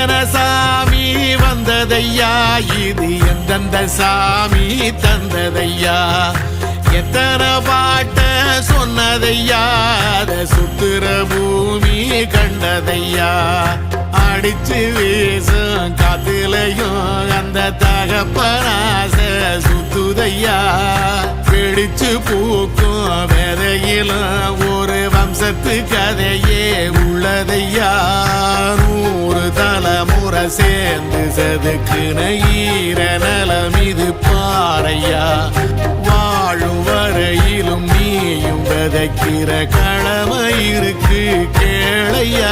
எத்தனை சாமி வந்ததையா, இது எந்தெந்த சாமி தந்ததையா, எத்தனை பாட்ட சொன்னதையா, அத சுத்துற பூமி கண்டதையா, அடிச்சு வீசும் காத்துலையும் அந்த தகப்பனாச சுத்துதையா, பிடிச்சு பூக்கும் விதையிலும் ஒரு வம்சத்து கதையே உள்ளதையா, 100 தலைமுறை சேர்ந்து செதுக்குன ஈர நலம் இது பாறையா, வாழும் வரையிலும் நீயும் விதைக்கிற கடமை இருக்கு கேளையா.